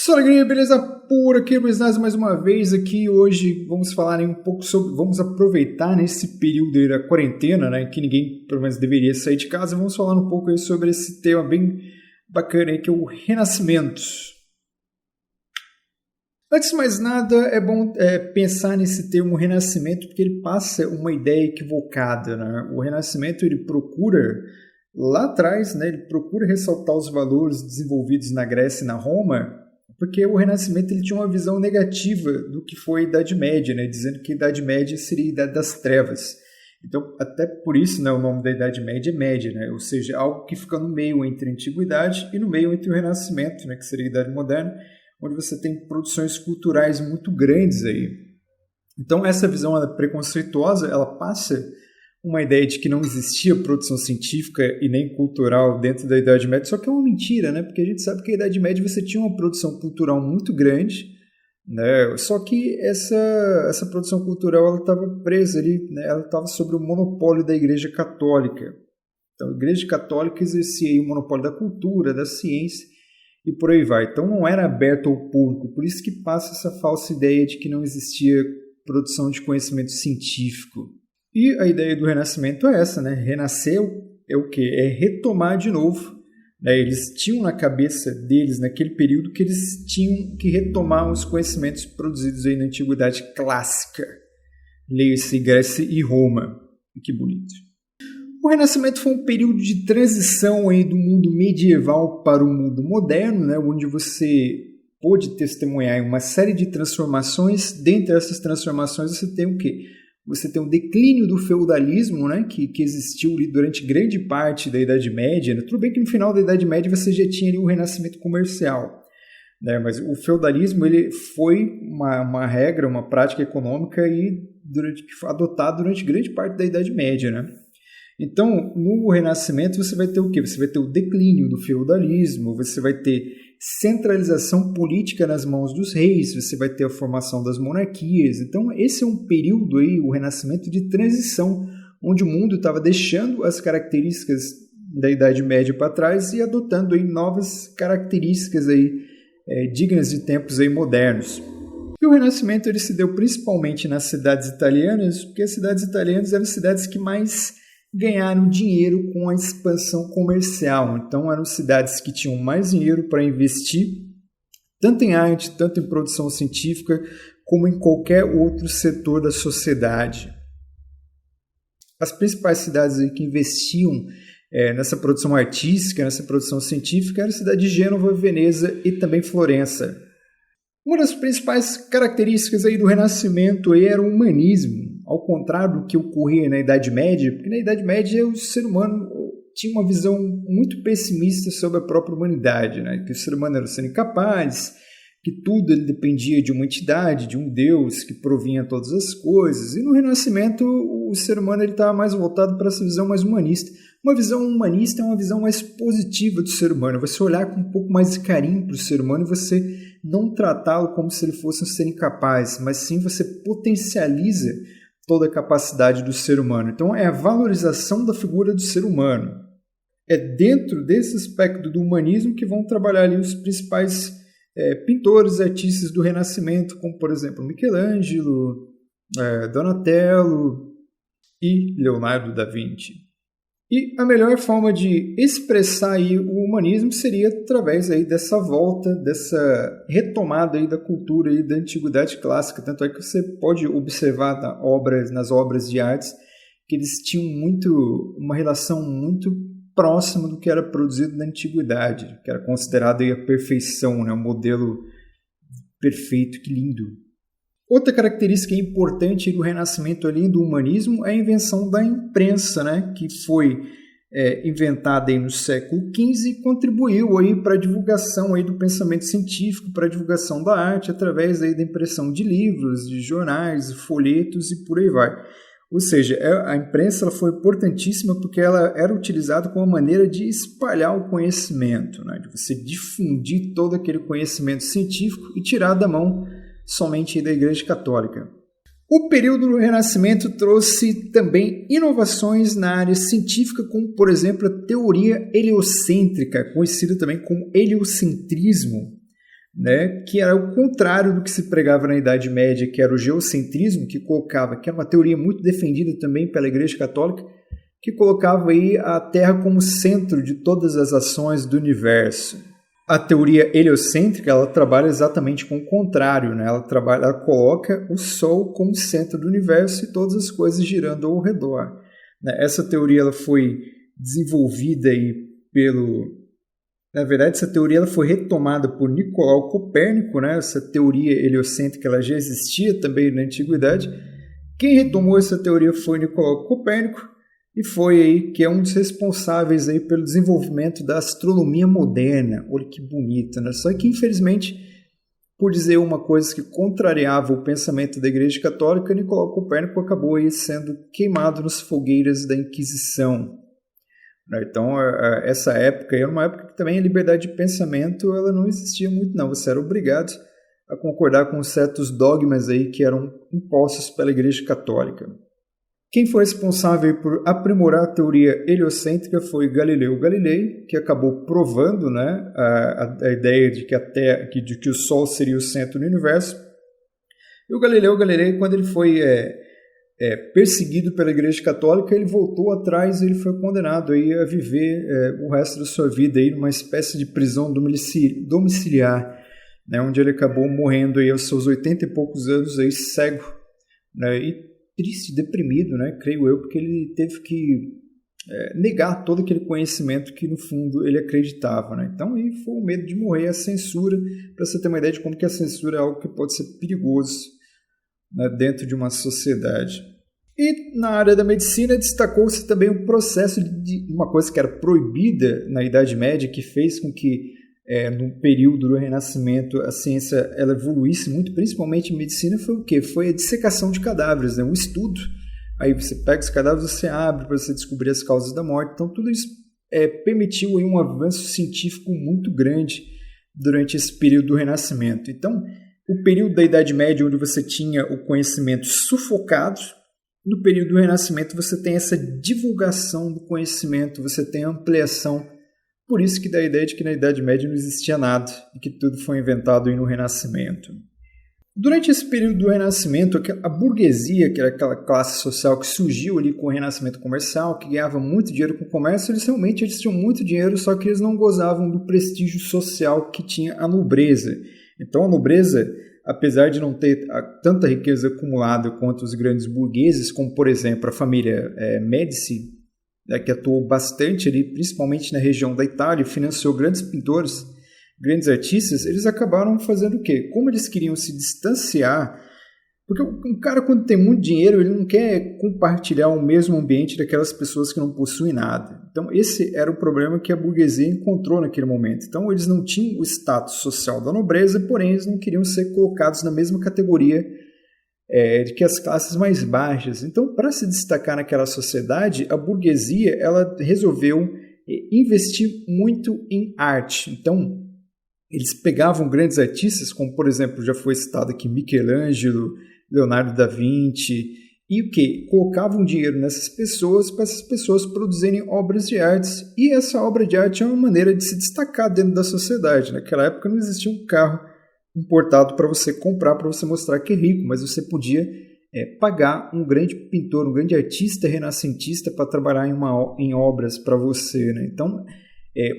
Fala, galera, beleza? Por aqui, mais uma vez aqui. Hoje vamos falar um pouco sobre, vamos aproveitar nesse período aí da quarentena, né, que ninguém, pelo menos, deveria sair de casa. Vamos falar um pouco aí sobre esse tema bem bacana aí, que é o renascimento. Antes de mais nada, é bom pensar nesse termo renascimento, porque ele passa uma ideia equivocada, né? O renascimento, ele procura, lá atrás, né, ele procura ressaltar os valores desenvolvidos na Grécia e na Roma, porque o Renascimento ele tinha uma visão negativa do que foi a Idade Média, né? Dizendo que a Idade Média seria a Idade das Trevas. Então, até por isso, né, o nome da Idade Média é Média, né? Ou seja, algo que fica no meio entre a Antiguidade e no meio entre o Renascimento, né, que seria a Idade Moderna, onde você tem produções culturais muito grandes aí. Então, essa visão preconceituosa, ela passa uma ideia de que não existia produção científica e nem cultural dentro da Idade Média, só que é uma mentira, né? Porque a gente sabe que na Idade Média você tinha uma produção cultural muito grande, né? Só que essa produção cultural ela estava presa ali, né? Ela estava sob o monopólio da Igreja Católica. Então, a Igreja Católica exercia aí o monopólio da cultura, da ciência e por aí vai. Então, não era aberto ao público, por isso que passa essa falsa ideia de que não existia produção de conhecimento científico. E a ideia do renascimento é essa, né? Renascer é o quê? É retomar de novo. Né? Eles tinham na cabeça deles, naquele período, que eles tinham que retomar os conhecimentos produzidos aí na Antiguidade Clássica. Leia-se Grécia e Roma. Que bonito. O Renascimento foi um período de transição aí do mundo medieval para o mundo moderno, né? Onde você pôde testemunhar uma série de transformações. Dentre essas transformações você tem o quê? Você tem um declínio do feudalismo, né, que existiu ali durante grande parte da Idade Média. Né? Tudo bem que no final da Idade Média você já tinha ali o renascimento comercial, né? Mas o feudalismo ele foi uma regra, uma prática econômica que foi adotada durante grande parte da Idade Média. Né? Então, no Renascimento você vai ter o quê? Você vai ter o declínio do feudalismo, você vai ter centralização política nas mãos dos reis, você vai ter a formação das monarquias. Então, esse é um período aí, o Renascimento de transição, onde o mundo estava deixando as características da Idade Média para trás e adotando aí novas características aí, dignas de tempos aí modernos. E o Renascimento ele se deu principalmente nas cidades italianas, porque as cidades italianas eram cidades que mais ganharam dinheiro com a expansão comercial. Então eram cidades que tinham mais dinheiro para investir, tanto em arte, tanto em produção científica, como em qualquer outro setor da sociedade. As principais cidades que investiam nessa produção artística, nessa produção científica, eram a cidade de Gênova, Veneza e também Florença. Uma das principais características aí do Renascimento aí era o humanismo, ao contrário do que ocorria na Idade Média, porque na Idade Média o ser humano tinha uma visão muito pessimista sobre a própria humanidade, né? Que o ser humano era um ser incapaz, que tudo ele dependia de uma entidade, de um Deus que provinha todas as coisas. E no Renascimento o ser humano estava mais voltado para essa visão mais humanista. Uma visão humanista é uma visão mais positiva do ser humano. Você olhar com um pouco mais de carinho para o ser humano e você não tratá-lo como se ele fosse um ser incapaz, mas sim você potencializa toda a capacidade do ser humano. Então, é a valorização da figura do ser humano. É dentro desse aspecto do humanismo que vão trabalhar ali os principais pintores e artistas do Renascimento, como, por exemplo, Michelangelo, Donatello e Leonardo da Vinci. E a melhor forma de expressar aí o humanismo seria através aí dessa volta, dessa retomada aí da cultura aí da Antiguidade Clássica. Tanto é que você pode observar nas obras de artes que eles tinham uma relação muito próxima do que era produzido na Antiguidade, que era considerado aí a perfeição, né? Um modelo perfeito, que lindo. Outra característica importante do Renascimento, além do humanismo, é a invenção da imprensa, né? Que foi inventada aí no século XV e contribuiu para a divulgação aí do pensamento científico, para a divulgação da arte, através aí da impressão de livros, de jornais, folhetos e por aí vai. Ou seja, a imprensa ela foi importantíssima porque ela era utilizada como uma maneira de espalhar o conhecimento, né? De você difundir todo aquele conhecimento científico e tirar da mão somente da Igreja Católica. O período do Renascimento trouxe também inovações na área científica, como, por exemplo, a teoria heliocêntrica, conhecida também como heliocentrismo. né, que era o contrário do que se pregava na Idade Média, que era o geocentrismo, que era uma teoria muito defendida também pela Igreja Católica, que colocava aí a Terra como centro de todas as ações do universo. A teoria heliocêntrica, ela trabalha exatamente com o contrário, né? Ela coloca o Sol como centro do universo e todas as coisas girando ao redor. Essa teoria ela foi desenvolvida aí Na verdade, essa teoria ela foi retomada por Nicolau Copérnico, né? Essa teoria heliocêntrica ela já existia também na Antiguidade. Quem retomou essa teoria foi Nicolau Copérnico, e foi aí que é um dos responsáveis aí pelo desenvolvimento da astronomia moderna. Olha que bonito, né? Só que, infelizmente, por dizer uma coisa que contrariava o pensamento da Igreja Católica, Nicolau Copérnico acabou aí sendo queimado nas fogueiras da Inquisição. Então, essa época era uma época que também a liberdade de pensamento ela não existia muito, não. Você era obrigado a concordar com certos dogmas aí que eram impostos pela Igreja Católica. Quem foi responsável por aprimorar a teoria heliocêntrica foi Galileu Galilei, que acabou provando, né, a ideia de que o Sol seria o centro do universo. E o Galileu Galilei, quando ele foi perseguido pela Igreja Católica, ele voltou atrás e ele foi condenado aí a viver o resto da sua vida aí numa espécie de prisão domiciliar, né, onde ele acabou morrendo aí aos seus 80 e poucos anos aí, cego, né, e triste, deprimido, né, creio eu, porque ele teve que negar todo aquele conhecimento que no fundo ele acreditava, né? Então aí foi o medo de morrer, a censura, para você ter uma ideia de como que a censura é algo que pode ser perigoso, né, dentro de uma sociedade. E na área da medicina destacou-se também o processo de uma coisa que era proibida na Idade Média, que fez com que no período do Renascimento a ciência ela evoluísse muito, principalmente em medicina, foi o quê? Foi a dissecação de cadáveres, né? O estudo. Aí você pega os cadáveres, você abre para você descobrir as causas da morte. Então tudo isso permitiu aí um avanço científico muito grande durante esse período do Renascimento. Então, o período da Idade Média, onde você tinha o conhecimento sufocado, no período do Renascimento você tem essa divulgação do conhecimento, você tem a ampliação. Por isso que dá a ideia de que na Idade Média não existia nada e que tudo foi inventado aí no Renascimento. Durante esse período do Renascimento, a burguesia, que era aquela classe social que surgiu ali com o Renascimento comercial, que ganhava muito dinheiro com o comércio, eles tinham muito dinheiro, só que eles não gozavam do prestígio social que tinha a nobreza. Então a nobreza, apesar de não ter tanta riqueza acumulada quanto os grandes burgueses, como por exemplo a família Médici, que atuou bastante ali, principalmente na região da Itália, financiou grandes pintores, grandes artistas, eles acabaram fazendo o quê? Como eles queriam se distanciar, porque um cara quando tem muito dinheiro, ele não quer compartilhar o mesmo ambiente daquelas pessoas que não possuem nada. Então esse era o problema que a burguesia encontrou naquele momento. Então eles não tinham o status social da nobreza, porém eles não queriam ser colocados na mesma categoria de que as classes mais baixas. Então, para se destacar naquela sociedade, a burguesia ela resolveu investir muito em arte. Então, eles pegavam grandes artistas, como por exemplo, já foi citado aqui Michelangelo, Leonardo da Vinci, e o que? Colocavam dinheiro nessas pessoas para essas pessoas produzirem obras de artes, e essa obra de arte é uma maneira de se destacar dentro da sociedade. Naquela época não existia um carro importado para você comprar, para você mostrar que é rico, mas você podia pagar um grande pintor, um grande artista renascentista para trabalhar em obras para você, né? Então,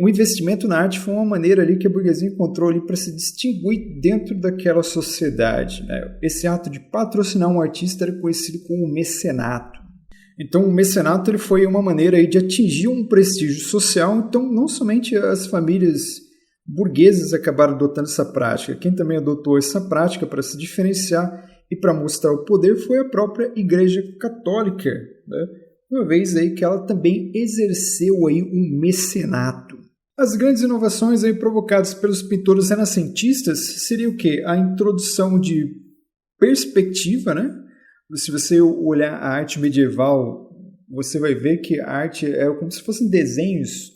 o investimento na arte foi uma maneira ali que a burguesia encontrou ali para se distinguir dentro daquela sociedade, né? Esse ato de patrocinar um artista era conhecido como mecenato. Então, o mecenato ele foi uma maneira aí de atingir um prestígio social. Então, não somente as famílias burgueses acabaram adotando essa prática. Quem também adotou essa prática para se diferenciar e para mostrar o poder foi a própria Igreja Católica, né? Uma vez aí que ela também exerceu aí um mecenato. As grandes inovações aí provocadas pelos pintores renascentistas seria o quê? A introdução de perspectiva, né? Se você olhar a arte medieval, você vai ver que a arte é como se fossem desenhos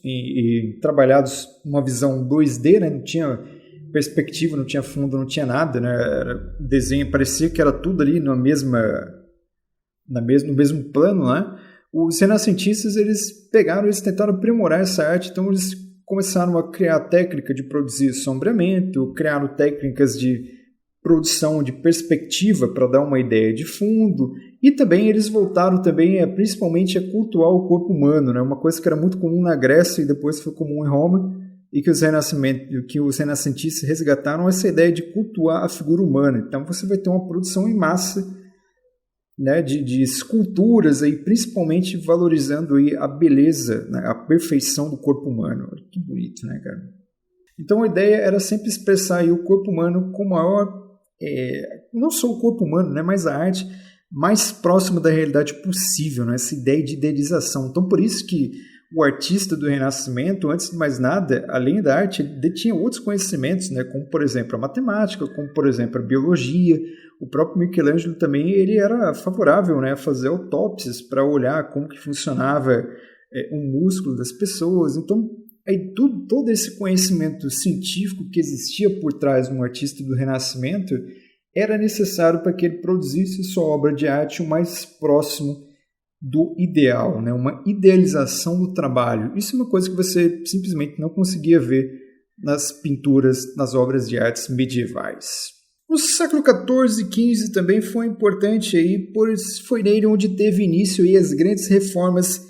trabalhados numa visão 2D, né? Não tinha perspectiva, não tinha fundo, não tinha nada, né? Desenho parecia que era tudo ali no mesmo plano, né? Os renascentistas eles tentaram aprimorar essa arte, então eles começaram a criar técnica de produzir sombreamento, criaram técnicas de produção de perspectiva para dar uma ideia de fundo, e também eles voltaram também principalmente a cultuar o corpo humano, né? Uma coisa que era muito comum na Grécia e depois foi comum em Roma, e que os renascentistas resgataram essa ideia de cultuar a figura humana. Então você vai ter uma produção em massa, né, de esculturas, aí, principalmente valorizando aí a beleza, né, a perfeição do corpo humano. Que bonito, né, cara? Então a ideia era sempre expressar aí o corpo humano com maior, não só o corpo humano, né, mas a arte mais próxima da realidade possível, né, essa ideia de idealização. Então por isso que o artista do Renascimento, antes de mais nada, além da arte, ele detinha outros conhecimentos, né, como por exemplo a matemática, como por exemplo a biologia. O próprio Michelangelo também ele era favorável, né, a fazer autópsias para olhar como que funcionava o músculo das pessoas. Então, aí todo esse conhecimento científico que existia por trás de um artista do Renascimento era necessário para que ele produzisse sua obra de arte o mais próximo do ideal, né? Uma idealização do trabalho. Isso é uma coisa que você simplesmente não conseguia ver nas pinturas, nas obras de artes medievais. No século XIV e XV também foi importante, aí, pois foi nele onde teve início aí as grandes reformas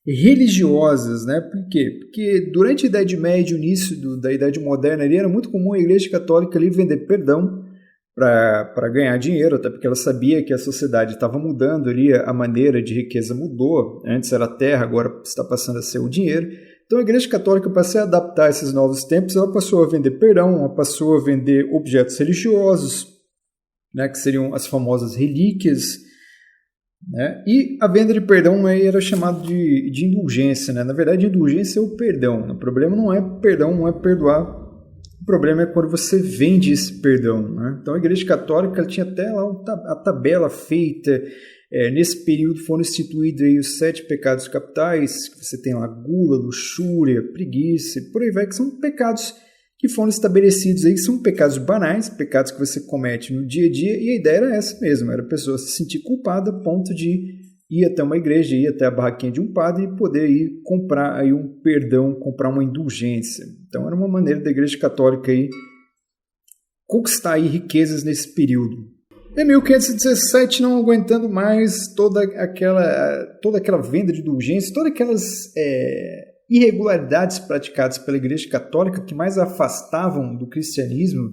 religiosas. Né? Por quê? Porque durante a Idade Média e o início da Idade Moderna ali, era muito comum a Igreja Católica ali vender perdão para ganhar dinheiro, até porque ela sabia que a sociedade estava mudando ali, a maneira de riqueza mudou. Antes era a terra, agora está passando a ser o dinheiro. Então a Igreja Católica, para se adaptar a esses novos tempos, ela passou a vender perdão, ela passou a vender objetos religiosos, né, que seriam as famosas relíquias, né? E a venda de perdão aí era chamado de indulgência. Né? Na verdade, indulgência é o perdão. O problema não é perdão, não é perdoar. O problema é quando você vende esse perdão. Né? Então a Igreja Católica tinha até lá a tabela feita. Nesse período foram instituídos aí os 7 pecados capitais, que você tem lá gula, luxúria, preguiça, por aí vai, que são pecados que foram estabelecidos aí, são pecados banais, pecados que você comete no dia a dia, e a ideia era essa mesmo, era a pessoa se sentir culpada a ponto de ir até uma igreja, ir até a barraquinha de um padre e poder ir comprar aí um perdão, comprar uma indulgência. Então era uma maneira da Igreja Católica aí conquistar aí riquezas nesse período. Em 1517, não aguentando mais toda aquela venda de indulgências, todas aquelas irregularidades praticadas pela Igreja Católica que mais afastavam do cristianismo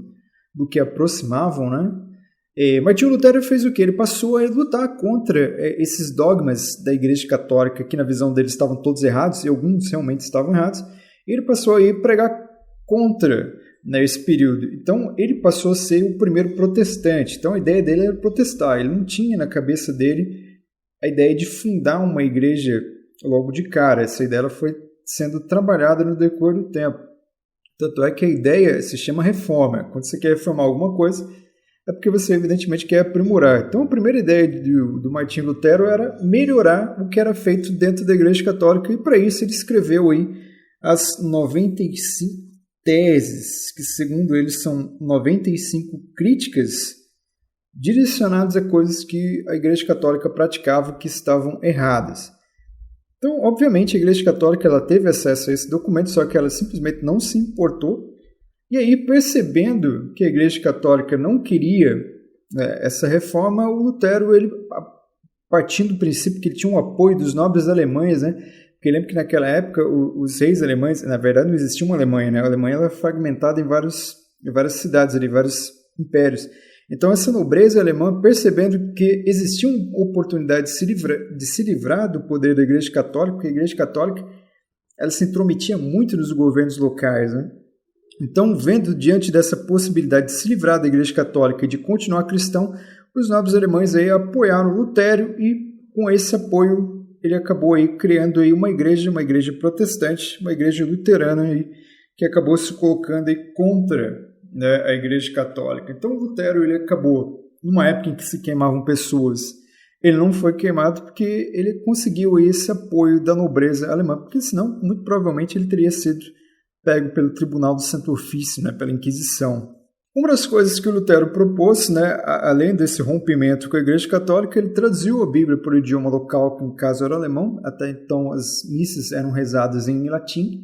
do que aproximavam, né? Martinho Lutero fez o quê? Ele passou a lutar contra esses dogmas da Igreja Católica, que na visão dele estavam todos errados, e alguns realmente estavam errados, e ele passou a pregar contra nesse período. Então, ele passou a ser o primeiro protestante. Então, a ideia dele era protestar. Ele não tinha na cabeça dele a ideia de fundar uma igreja logo de cara. Essa ideia ela foi sendo trabalhada no decorrer do tempo. Tanto é que a ideia se chama reforma. Quando você quer reformar alguma coisa, é porque você, evidentemente, quer aprimorar. Então, a primeira ideia do Martinho Lutero era melhorar o que era feito dentro da Igreja Católica, e para isso ele escreveu aí as 95 teses, que segundo ele são 95 críticas direcionadas a coisas que a Igreja Católica praticava que estavam erradas. Então, obviamente, a Igreja Católica ela teve acesso a esse documento, só que ela simplesmente não se importou. E aí, percebendo que a Igreja Católica não queria essa reforma, o Lutero, ele, partindo do princípio que ele tinha um apoio dos nobres alemães, né? Porque lembra que naquela época os reis alemães, na verdade não existia uma Alemanha, né? A Alemanha era fragmentada em várias cidades, ali, vários impérios. Então essa nobreza alemã, percebendo que existia uma oportunidade de se livrar do poder da Igreja Católica, porque a Igreja Católica ela se intrometia muito nos governos locais, né? Então, vendo diante dessa possibilidade de se livrar da Igreja Católica e de continuar cristão, os nobres alemães aí apoiaram Lutero, e com esse apoio ele acabou aí criando aí uma igreja protestante, uma igreja luterana aí, que acabou se colocando aí contra, né, a Igreja Católica. Então Lutero ele acabou, numa época em que se queimavam pessoas, ele não foi queimado porque ele conseguiu esse apoio da nobreza alemã, porque senão muito provavelmente ele teria sido pego pelo Tribunal do Santo Ofício, né, pela Inquisição. Uma das coisas que o Lutero propôs, né, além desse rompimento com a Igreja Católica, ele traduziu a Bíblia para o idioma local, que no caso era alemão. Até então as missas eram rezadas em latim.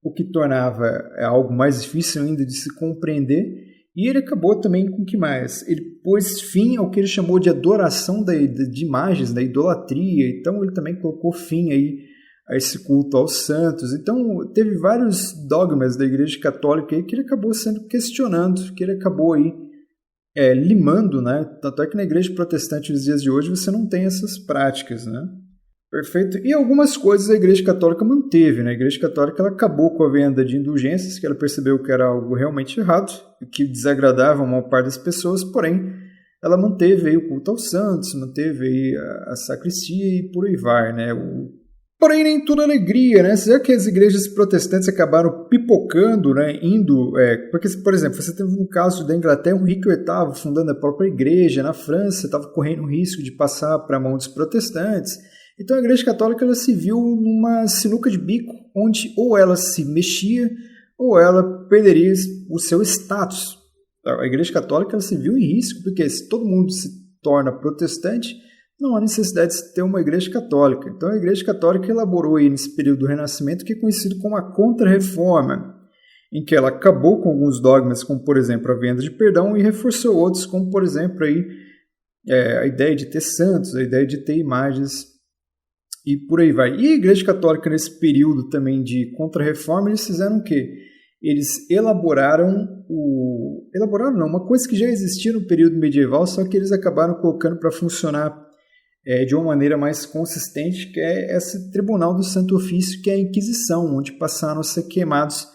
o que tornava algo mais difícil ainda de se compreender. E ele acabou também com o que mais? Ele pôs fim ao que ele chamou de adoração de imagens, da idolatria. Então ele também colocou fim aí a esse culto aos santos. Então teve vários dogmas da Igreja Católica aí que ele acabou sendo questionando, que ele acabou aí limando, né? Tanto é que na Igreja Protestante nos dias de hoje você não tem essas práticas, né? Perfeito. E algumas coisas a Igreja Católica manteve, né? A Igreja Católica ela acabou com a venda de indulgências, que ela percebeu que era algo realmente errado, que desagradava a maior parte das pessoas, porém ela manteve aí o culto aos santos, manteve aí a sacristia e por aí vai, né? Porém, nem tudo alegria, né? Já que as igrejas protestantes acabaram pipocando, né? Porque, por exemplo, você teve um caso da Inglaterra, o Henrique VIII fundando a própria igreja, na França estava correndo o risco de passar para a mão dos protestantes. Então a Igreja Católica ela se viu numa sinuca de bico, onde ou ela se mexia ou ela perderia o seu status. A Igreja Católica ela se viu em risco, porque se todo mundo se torna protestante, não há necessidade de se ter uma Igreja Católica. Então a Igreja Católica elaborou aí nesse período do Renascimento que é conhecido como a Contra-Reforma, em que ela acabou com alguns dogmas, como por exemplo a venda de perdão, e reforçou outros, como por exemplo aí, a ideia de ter santos, a ideia de ter imagens e por aí vai. E a Igreja Católica, nesse período também de Contra-Reforma, eles fizeram o quê? Eles elaboraram uma coisa que já existia no período medieval, só que eles acabaram colocando para funcionar de uma maneira mais consistente, que é esse Tribunal do Santo Ofício, que é a Inquisição, onde passaram a ser queimados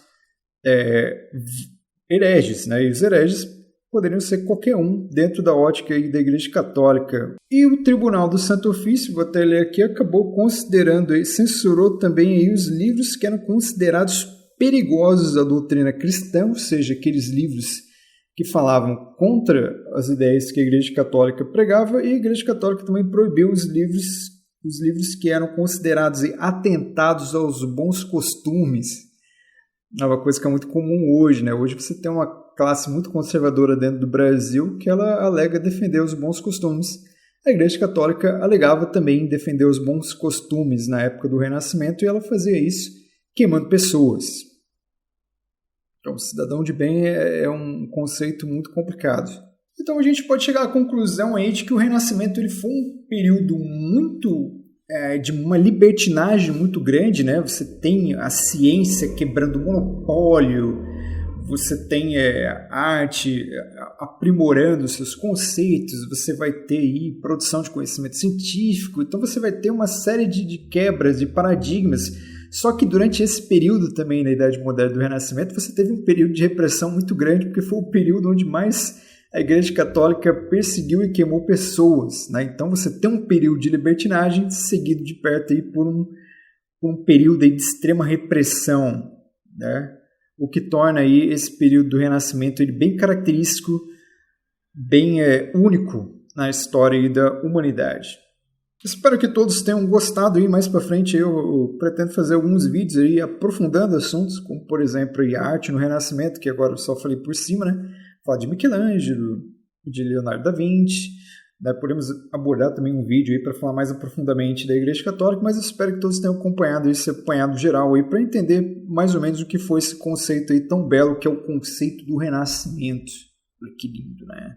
hereges, né? E os hereges poderiam ser qualquer um dentro da ótica aí da Igreja Católica. E o Tribunal do Santo Ofício, vou até ler aqui, acabou considerando, censurou também aí os livros que eram considerados perigosos da doutrina cristã, ou seja, aqueles livros que falavam contra as ideias que a Igreja Católica pregava, e a Igreja Católica também proibiu os livros que eram considerados atentados aos bons costumes. É uma coisa que é muito comum hoje, né? Hoje você tem uma classe muito conservadora dentro do Brasil que ela alega defender os bons costumes. A Igreja Católica alegava também defender os bons costumes na época do Renascimento, e ela fazia isso queimando pessoas. Então, cidadão de bem é um conceito muito complicado. Então, a gente pode chegar à conclusão aí de que o Renascimento ele foi um período de uma libertinagem muito grande, né? Você tem a ciência quebrando o monopólio, você tem a arte aprimorando seus conceitos, você vai ter aí produção de conhecimento científico, então você vai ter uma série de quebras, de paradigmas. Só que durante esse período também, na Idade Moderna do Renascimento, você teve um período de repressão muito grande, porque foi o período onde mais a Igreja Católica perseguiu e queimou pessoas, né? Então você tem um período de libertinagem seguido de perto aí por um período aí de extrema repressão, né? O que torna aí esse período do Renascimento ele bem característico, bem único na história aí da humanidade. Espero que todos tenham gostado. E mais para frente eu pretendo fazer alguns vídeos aí aprofundando assuntos, como por exemplo a arte no Renascimento, que agora eu só falei por cima, né? Falar de Michelangelo, de Leonardo da Vinci, né? Podemos abordar também um vídeo aí para falar mais aprofundadamente da Igreja Católica, mas eu espero que todos tenham acompanhado esse apanhado geral aí para entender mais ou menos o que foi esse conceito aí tão belo que é o conceito do Renascimento. Que lindo, né?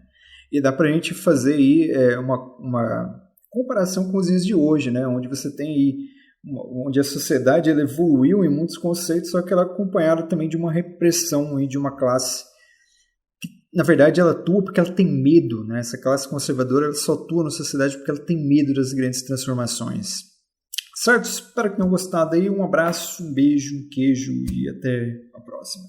E dá para a gente fazer aí uma comparação com os dias de hoje, né? Onde você tem aí, onde a sociedade ela evoluiu em muitos conceitos, só que ela é acompanhada também de uma repressão aí de uma classe que, na verdade, ela atua porque ela tem medo, né? Essa classe conservadora ela só atua na sociedade porque ela tem medo das grandes transformações. Certo? Espero que tenham gostado aí. Um abraço, um beijo, um queijo e até a próxima.